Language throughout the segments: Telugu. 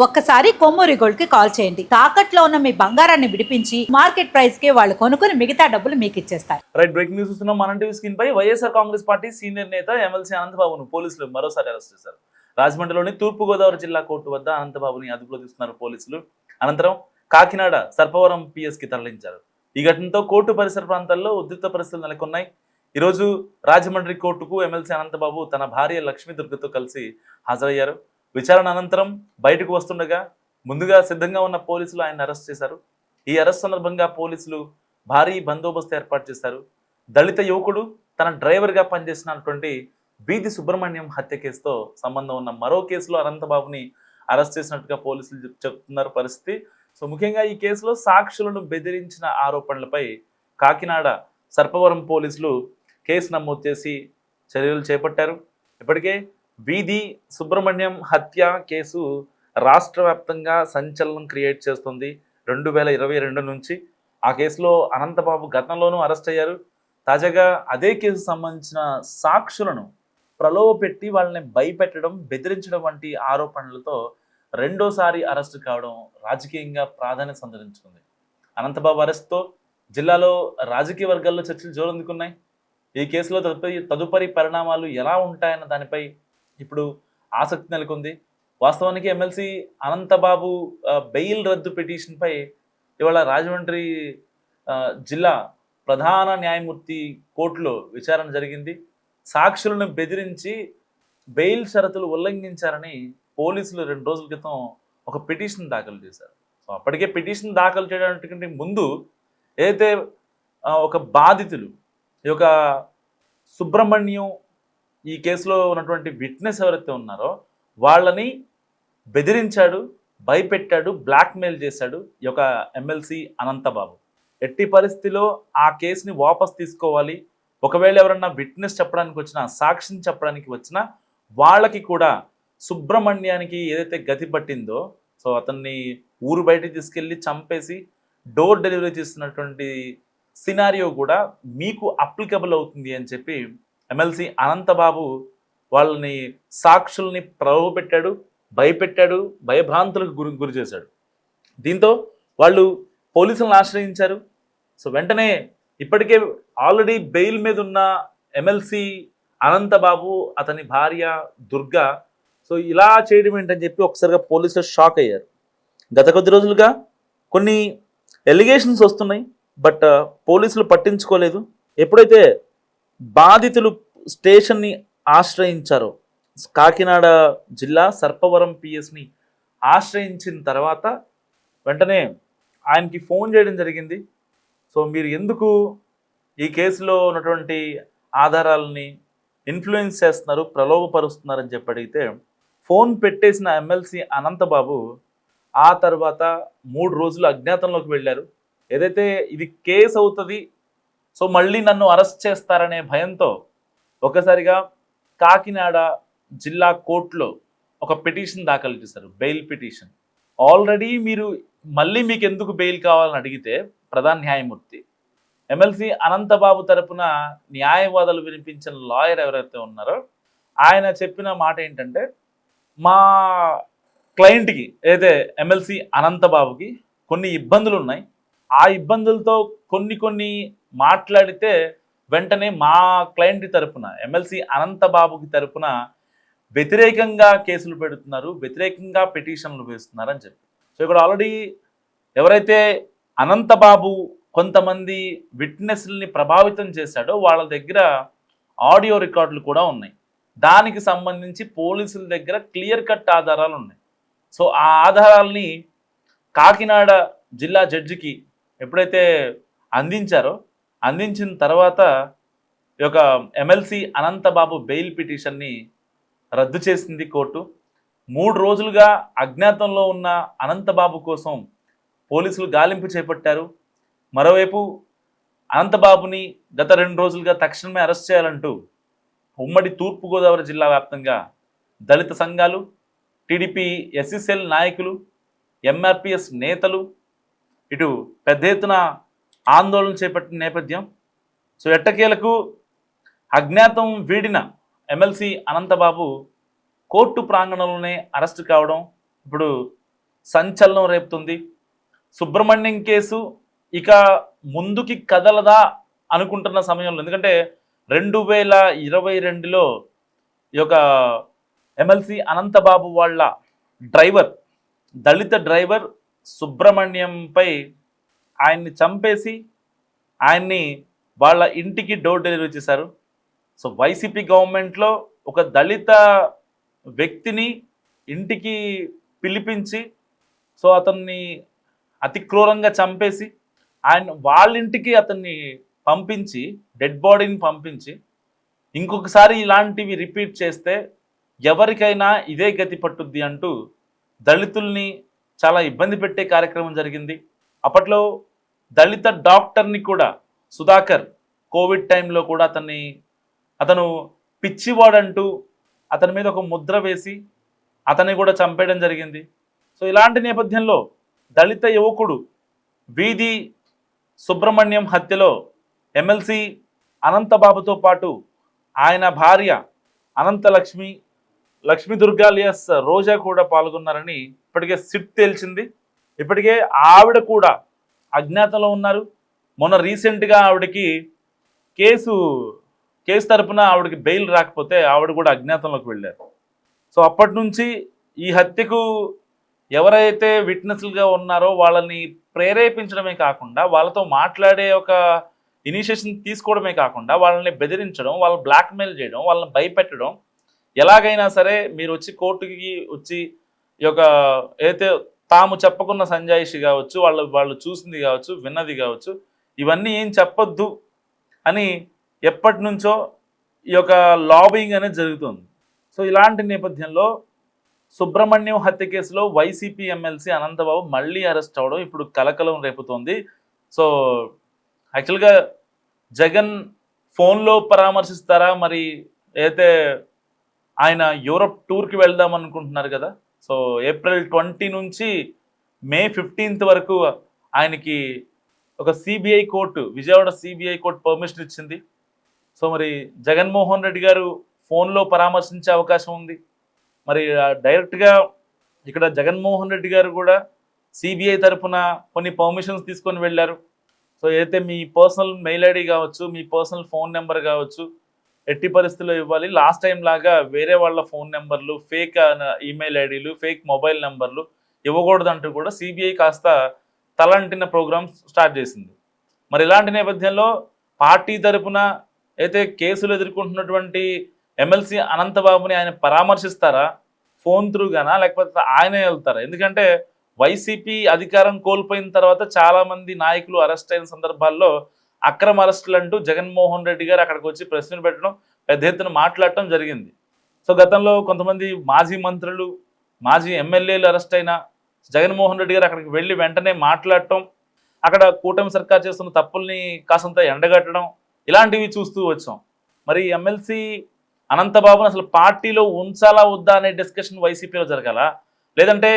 ఒక్కసారి కొమ్మూరి గోల్డ్ కి కాల్ చేయండి. తాకట్లో ఉన్న మీ బంగారాన్ని విడిపించి మార్కెట్ ప్రైస్ కి వాళ్ళు కొనుక్కుని మిగతా డబ్బులు మీకు ఇచ్చేస్తారు. రైట్, బ్రేకింగ్ న్యూస్ చూస్తున్నాం. మన టీవీ స్క్రీన్ పై వైఎస్ఆర్ కాంగ్రెస్ పార్టీ సీనియర్ నేత ఎమ్మెల్సీ అనంతబాబును పోలీసులు మరోసారి అరెస్ట్ చేశారు. రాజమండ్రిలోని తూర్పుగోదావరి జిల్లా కోర్టు వద్ద అనంతబాబుని అదుపులో తీసుకున్నారు పోలీసులు. అనంతరం కాకినాడ సర్పవరం పిఎస్ కి తరలించారు. ఈ ఘటనతో కోర్టు పరిసర ప్రాంతాల్లో ఉద్రిక్త పరిస్థితులు నెలకొన్నాయి. ఈరోజు రాజమండ్రి కోర్టుకు ఎమ్మెల్సీ అనంతబాబు తన భార్య లక్ష్మీ దుర్గతో కలిసి హాజరయ్యారు. విచారణ అనంతరం బయటకు వస్తుండగా ముందుగా సిద్ధంగా ఉన్న పోలీసులు ఆయన అరెస్ట్ చేశారు. ఈ అరెస్ట్ సందర్భంగా పోలీసులు భారీ బందోబస్తు ఏర్పాటు చేశారు. దళిత యువకుడు తన డ్రైవర్గా పనిచేసినటువంటి వీధి సుబ్రహ్మణ్యం హత్య కేసుతో సంబంధం ఉన్న మరో కేసులో అనంతబాబుని అరెస్ట్ చేసినట్టుగా పోలీసులు చెప్తున్నారు పరిస్థితి. సో ముఖ్యంగా ఈ కేసులో సాక్షులను బెదిరించిన ఆరోపణలపై కాకినాడ సర్పవరం పోలీసులు కేసు నమోదు చేసి చర్యలు చేపట్టారు. ఇప్పటికే వీధి సుబ్రహ్మణ్యం హత్య కేసు రాష్ట్ర వ్యాప్తంగా సంచలనం క్రియేట్ చేస్తుంది. 2022 నుంచి ఆ కేసులో అనంతబాబు గతంలోనూ అరెస్ట్ అయ్యారు. తాజాగా అదే కేసు సంబంధించిన సాక్షులను ప్రలోభపెట్టి వాళ్ళని భయపెట్టడం, బెదిరించడం వంటి ఆరోపణలతో రెండోసారి అరెస్టు కావడం రాజకీయంగా ప్రాధాన్యత సంతరించుకుంది. అనంతబాబు అరెస్ట్తో జిల్లాలో రాజకీయ వర్గాల్లో చర్చలు జోరందుకున్నాయి. ఈ కేసులో తదుపరి పరిణామాలు ఎలా ఉంటాయన్న దానిపై ఇప్పుడు ఆసక్తి నెలకొంది. వాస్తవానికి ఎమ్మెల్సీ అనంతబాబు బెయిల్ రద్దు పిటిషన్పై ఇవాళ రాజమండ్రి జిల్లా ప్రధాన న్యాయమూర్తి కోర్టులో విచారణ జరిగింది. సాక్షులను బెదిరించి బెయిల్ షరతులు ఉల్లంఘించారని పోలీసులు 2 రోజుల క్రితం ఒక పిటిషన్ దాఖలు చేశారు. సో అప్పటికే పిటిషన్ దాఖలు చేయడానికి ముందు ఏదైతే ఒక బాధితులు ఈ యొక్క సుబ్రహ్మణ్యం ఈ కేసులో ఉన్నటువంటి విట్నెస్ ఎవరైతే ఉన్నారో వాళ్ళని బెదిరించాడు, భయపెట్టాడు, బ్లాక్మెయిల్ చేశాడు ఈ యొక్క ఎమ్మెల్సీ అనంతబాబు. ఎట్టి పరిస్థితిలో ఆ కేసుని వాపస్ తీసుకోవాలి. ఒకవేళ ఎవరన్నా విట్నెస్ చెప్పడానికి వచ్చినా, సాక్ష్యం చెప్పడానికి వచ్చినా వాళ్ళకి కూడా సుబ్రహ్మణ్యానికి ఏదైతే గతి పట్టిందో, సో అతన్ని ఊరు బయటికి తీసుకెళ్ళి చంపేసి డోర్ డెలివరీ చేస్తున్నటువంటి సినారియో కూడా మీకు అప్లికబుల్ అవుతుంది అని చెప్పి ఎమ్మెల్సీ అనంతబాబు వాళ్ళని సాక్షుల్ని ప్రలోభపెట్టాడు, భయపెట్టాడు, భయభ్రాంతులకు గురి చేశాడు. దీంతో వాళ్ళు పోలీసులను ఆశ్రయించారు. సో వెంటనే ఇప్పటికే ఆల్రెడీ బెయిల్ మీద ఉన్న ఎమ్మెల్సీ అనంతబాబు, అతని భార్య దుర్గా సో ఇలా చేయడం ఏంటని చెప్పి ఒకసారిగా పోలీసులు షాక్ అయ్యారు. గత కొద్ది రోజులుగా కొన్ని ఎలిగేషన్స్ వస్తున్నాయి, బట్ పోలీసులు పట్టించుకోలేదు. ఎప్పుడైతే బాధితులు స్టేషన్ని ఆశ్రయించారో, కాకినాడ జిల్లా సర్పవరం పిఎస్ని ఆశ్రయించిన తర్వాత వెంటనే ఆయనకి ఫోన్ చేయడం జరిగింది. సో మీరు ఎందుకు ఈ కేసులో ఉన్నటువంటి ఆధారాలని ఇన్ఫ్లుయెన్స్ చేస్తున్నారు, ప్రలోభపరుస్తున్నారని చెప్పి అడిగితే ఫోన్ పెట్టేసిన ఎమ్మెల్సీ అనంతబాబు ఆ తర్వాత 3 రోజులు అజ్ఞాతంలోకి వెళ్ళారు. ఏదైతే ఇది కేసు అవుతుంది, సో మళ్ళీ నన్ను అరెస్ట్ చేస్తారనే భయంతో ఒకసారిగా కాకినాడ జిల్లా కోర్టులో ఒక పిటిషన్ దాఖలు చేశారు, బెయిల్ పిటిషన్. ఆల్రెడీ మళ్ళీ మీకు ఎందుకు బెయిల్ కావాలని అడిగితే ప్రధాన న్యాయమూర్తి ఎమ్మెల్సీ అనంతబాబు తరపున న్యాయవాదాలు వినిపించిన లాయర్ ఎవరైతే ఉన్నారో ఆయన చెప్పిన మాట ఏంటంటే, మా క్లయింట్కి ఏదైతే ఎమ్మెల్సీ అనంతబాబుకి కొన్ని ఇబ్బందులు ఉన్నాయి, ఆ ఇబ్బందులతో కొన్ని మాట్లాడితే వెంటనే మా క్లయింట్ తరపున ఎమ్మెల్సీ అనంతబాబుకి తరపున వ్యతిరేకంగా కేసులు పెడుతున్నారు, వ్యతిరేకంగా పిటిషన్లు వేస్తున్నారు అని చెప్పి. సో ఇక్కడ ఆల్రెడీ ఎవరైతే అనంతబాబు కొంతమంది విట్నెస్ని ప్రభావితం చేశాడో వాళ్ళ దగ్గర ఆడియో రికార్డులు కూడా ఉన్నాయి. దానికి సంబంధించి పోలీసుల దగ్గర క్లియర్ కట్ ఆధారాలు ఉన్నాయి. సో ఆ ఆధారాలని కాకినాడ జిల్లా జడ్జికి ఎప్పుడైతే అందించిన తర్వాత ఈ యొక్క ఎమ్మెల్సీ అనంతబాబు బెయిల్ పిటిషన్ని రద్దు చేసింది కోర్టు. 3 రోజులుగా అజ్ఞాతంలో ఉన్న అనంతబాబు కోసం పోలీసులు గాలింపు చేపట్టారు. మరోవైపు అనంతబాబుని గత 2 రోజులుగా తక్షణమే అరెస్ట్ చేయాలంటూ ఉమ్మడి తూర్పుగోదావరి జిల్లా వ్యాప్తంగా దళిత సంఘాలు, టీడీపీ ఎస్సీసీఎల్ నాయకులు, ఎంఆర్పిఎస్ నేతలు ఇటు పెద్ద ఎత్తున ఆందోళన చేపట్టిన నేపథ్యం. సో ఎట్టకేలకు అజ్ఞాతం వీడిన ఎమ్మెల్సీ అనంతబాబు కోర్టు ప్రాంగణంలోనే అరెస్టు కావడం ఇప్పుడు సంచలనం రేపుతుంది. సుబ్రహ్మణ్యం కేసు ఇక ముందుకి కదలదా అనుకుంటున్న సమయంలో, ఎందుకంటే 2022లో ఈ యొక్క ఎమ్మెల్సీ అనంతబాబు వాళ్ళ డ్రైవర్, దళిత డ్రైవర్ సుబ్రహ్మణ్యంపై ఆయన్ని చంపేసి ఆయన్ని వాళ్ళ ఇంటికి డోర్ డెలివరీ చేశారు. సో వైసీపీ గవర్నమెంట్లో ఒక దళిత వ్యక్తిని ఇంటికి పిలిపించి సో అతన్ని అతి క్రూరంగా చంపేసి వాళ్ళ ఇంటికి అతన్ని పంపించి, డెడ్ బాడీని పంపించి, ఇంకొకసారి ఇలాంటివి రిపీట్ చేస్తే ఎవరికైనా ఇదే గతి పట్టుద్ది అంటూ దళితుల్ని చాలా ఇబ్బంది పెట్టే కార్యక్రమం జరిగింది. అప్పట్లో దళిత డాక్టర్ని కూడా, సుధాకర్, కోవిడ్ టైంలో కూడా అతను పిచ్చివాడంటూ అతని మీద ఒక ముద్ర వేసి అతన్ని కూడా చంపేయడం జరిగింది. సో ఇలాంటి నేపథ్యంలో దళిత యువకుడు వీధి సుబ్రహ్మణ్యం హత్యలో ఎమ్మెల్సీ అనంతబాబుతో పాటు ఆయన భార్య లక్ష్మీ దుర్గాలియస్ రోజా కూడా పాల్గొన్నారని ఇప్పటికే సిట్ తేల్చింది. ఇప్పటికే ఆవిడ కూడా అజ్ఞాతంలో ఉన్నారు. మొన్న రీసెంట్గా ఆవిడకి కేసు తరపున ఆవిడకి బెయిల్ రాకపోతే ఆవిడ కూడా అజ్ఞాతంలోకి వెళ్ళారు. సో అప్పటి నుంచి ఈ హత్యకు ఎవరైతే విట్నెస్లుగా ఉన్నారో వాళ్ళని ప్రేరేపించడమే కాకుండా, వాళ్ళతో మాట్లాడే ఒక ఇనిషియేషన్ తీసుకోవడమే కాకుండా, వాళ్ళని బెదిరించడం, వాళ్ళని బ్లాక్మెయిల్ చేయడం, వాళ్ళని భయపెట్టడం, ఎలాగైనా సరే మీరు వచ్చి కోర్టుకి వచ్చి ఈ యొక్క ఏదైతే తాము చెప్పకున్న సంజాయిషి కావచ్చు, వాళ్ళు చూసింది కావచ్చు, విన్నది కావచ్చు, ఇవన్నీ ఏం చెప్పొద్దు అని ఎప్పటి నుంచో ఈ యొక్క లాబింగ్ అనేది జరుగుతుంది. సో ఇలాంటి నేపథ్యంలో సుబ్రహ్మణ్యం హత్య కేసులో వైసీపీ ఎమ్మెల్సీ అనంతబాబు మళ్ళీ అరెస్ట్ అవ్వడం ఇప్పుడు కలకలం రేపుతోంది. సో యాక్చువల్గా జగన్ ఫోన్లో పరామర్శిస్తారా, మరి అయితే ఆయన యూరప్ టూర్కి వెళ్దాం అనుకుంటున్నారు కదా. సో ఏప్రిల్ 20 నుంచి మే 15 వరకు ఆయనకి ఒక CBI court, Vijayawada CBI court permission ఇచ్చింది. సో మరి జగన్మోహన్ రెడ్డి గారు ఫోన్లో పరామర్శించే అవకాశం ఉంది. మరి డైరెక్ట్గా ఇక్కడ జగన్మోహన్ రెడ్డి గారు కూడా సిబిఐ తరఫున కొన్ని పర్మిషన్స్ తీసుకొని వెళ్ళారు. సో ఏదైతే మీ పర్సనల్ మెయిల్ ఐడి కావచ్చు, మీ పర్సనల్ ఫోన్ నెంబర్ కావచ్చు, ఎట్టి పరిస్థితుల్లో ఇవ్వాలి. లాస్ట్ టైం లాగా వేరే వాళ్ళ ఫోన్ నెంబర్లు, ఫేక్ ఈమెయిల్ ఐడీలు, ఫేక్ మొబైల్ నెంబర్లు ఇవ్వకూడదంటూ కూడా సిబిఐ కాస్త తలంటిన ప్రోగ్రామ్ స్టార్ట్ చేసింది. మరి ఇలాంటి నేపథ్యంలో పార్టీ తరఫున అయితే కేసులు ఎదుర్కొంటున్నటువంటి ఎమ్మెల్సీ అనంతబాబుని ఆయన పరామర్శిస్తారా ఫోన్ త్రూగానా, లేకపోతే ఆయనే వెళ్తారా? ఎందుకంటే వైసీపీ అధికారం కోల్పోయిన తర్వాత చాలామంది నాయకులు అరెస్ట్ అయిన సందర్భాల్లో అక్రమ అరెస్టులు అంటూ జగన్మోహన్ రెడ్డి గారు అక్కడికి వచ్చి ప్రశ్నలు పెట్టడం, పెద్ద ఎత్తున మాట్లాడటం జరిగింది. సో గతంలో కొంతమంది మాజీ మంత్రులు, మాజీ ఎమ్మెల్యేలు అరెస్ట్ అయినా జగన్మోహన్ రెడ్డి గారు అక్కడికి వెళ్ళి వెంటనే మాట్లాడటం, అక్కడ కూటమి సర్కార్ చేస్తున్న తప్పుల్ని కాసంత ఎండగట్టడం, ఇలాంటివి చూస్తూ వచ్చాం. మరి ఎమ్మెల్సీ అనంతబాబుని అసలు పార్టీలో ఉంచాలా వద్దా అనే డిస్కషన్ వైసీపీలో జరగాల, లేదంటే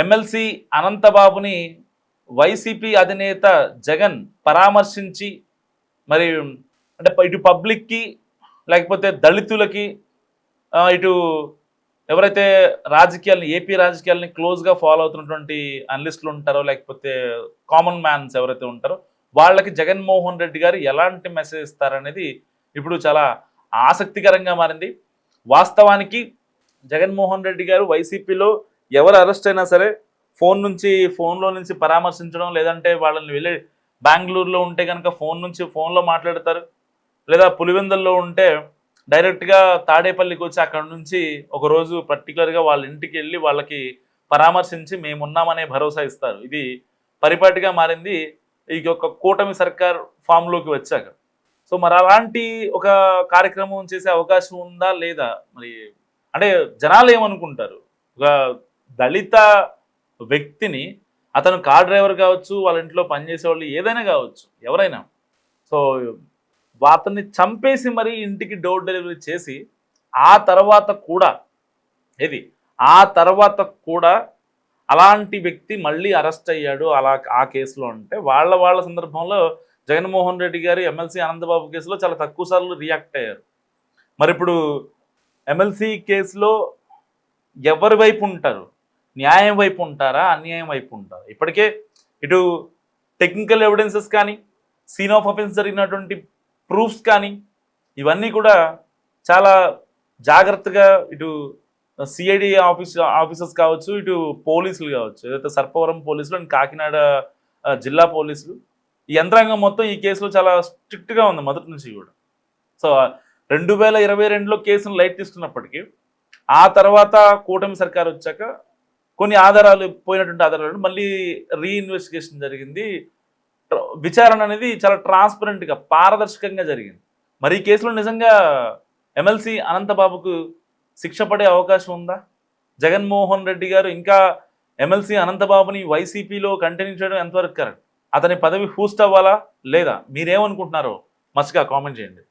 ఎమ్మెల్సీ అనంతబాబుని వైసీపీ అధినేత జగన్ పరామర్శించి మరి అంటే ఇటు పబ్లిక్కి, లేకపోతే దళితులకి, ఇటు ఎవరైతే రాజకీయాలని, ఏపీ రాజకీయాలని క్లోజ్గా ఫాలో అవుతున్నటువంటి అనలిస్టులు ఉంటారో, లేకపోతే కామన్ మ్యాన్స్ ఎవరైతే ఉంటారో వాళ్ళకి జగన్మోహన్ రెడ్డి గారు ఎలాంటి మెసేజ్ ఇస్తారనేది ఇప్పుడు చాలా ఆసక్తికరంగా మారింది. వాస్తవానికి జగన్మోహన్ రెడ్డి గారు వైసీపీలో ఎవరు అరెస్ట్ అయినా సరే ఫోన్లో నుంచి పరామర్శించడం, లేదంటే వాళ్ళని వెళ్ళి బెంగళూరులో ఉంటే కనుక ఫోన్లో మాట్లాడతారు, లేదా పులివెందుల్లో ఉంటే డైరెక్ట్గా తాడేపల్లికి వచ్చి అక్కడ నుంచి ఒకరోజు పర్టికులర్గా వాళ్ళ ఇంటికి వెళ్ళి వాళ్ళకి పరామర్శించి మేమున్నామనే భరోసా ఇస్తారు. ఇది పరిపాటిగా మారింది ఈ యొక్క కూటమి సర్కార్ ఫామ్లోకి వచ్చాక. సో మరి అలాంటి ఒక కార్యక్రమం చేసే అవకాశం ఉందా లేదా? మరి అంటే జనాలు ఏమనుకుంటారు? ఒక దళిత వ్యక్తిని, అతను కార్ డ్రైవర్ కావచ్చు, వాళ్ళ ఇంట్లో పనిచేసే వాళ్ళు ఏదైనా కావచ్చు, ఎవరైనా, సో అతన్ని చంపేసి మరి ఇంటికి డోర్ డెలివరీ చేసి ఆ తర్వాత కూడా అలాంటి వ్యక్తి మళ్ళీ అరెస్ట్ అయ్యాడు ఆ కేసులో అంటే వాళ్ళ సందర్భంలో జగన్మోహన్ రెడ్డి గారు ఎమ్మెల్సీ అనంతబాబు కేసులో చాలా తక్కువ సార్లు రియాక్ట్ అయ్యారు. మరి ఇప్పుడు ఎమ్మెల్సీ కేసులో ఎవరి వైపు ఉంటారు? న్యాయం వైపు ఉంటారా, అన్యాయం వైపు ఉంటారా? ఇప్పటికే ఇటు టెక్నికల్ ఎవిడెన్సెస్ కానీ, సీన్ ఆఫ్ అఫెన్స్ జరిగినటువంటి ప్రూఫ్స్ కానీ, ఇవన్నీ కూడా చాలా జాగ్రత్తగా ఇటు సిఐడి ఆఫీసర్స్ కావచ్చు, ఇటు పోలీసులు కావచ్చు, ఏదైతే సర్పవరం పోలీసులు అండ్ కాకినాడ జిల్లా పోలీసులు, ఈ యంత్రాంగం మొత్తం ఈ కేసులో చాలా స్ట్రిక్ట్గా ఉంది మొదటి నుంచి కూడా. సో 2022లో కేసును లైట్ తీసుకున్నప్పటికీ ఆ తర్వాత కూటమి సర్కార్ వచ్చాక కొన్ని ఆధారాలు, పోయినటువంటి ఆధారాలు మళ్ళీ రీఇన్వెస్టిగేషన్ జరిగింది. విచారణ అనేది చాలా ట్రాన్స్పరెంట్గా, పారదర్శకంగా జరిగింది. మరి ఈ కేసులో నిజంగా ఎమ్మెల్సీ అనంతబాబుకు శిక్ష పడే అవకాశం ఉందా? జగన్మోహన్ రెడ్డి గారు ఇంకా ఎమ్మెల్సీ అనంతబాబుని వైసీపీలో కంటిన్యూ చేయడం ఎంతవరకు కరెక్ట్? అతని పదవి హూస్ట్ అవ్వాలా లేదా? మీరేమనుకుంటున్నారో మస్తుగా కామెంట్ చేయండి.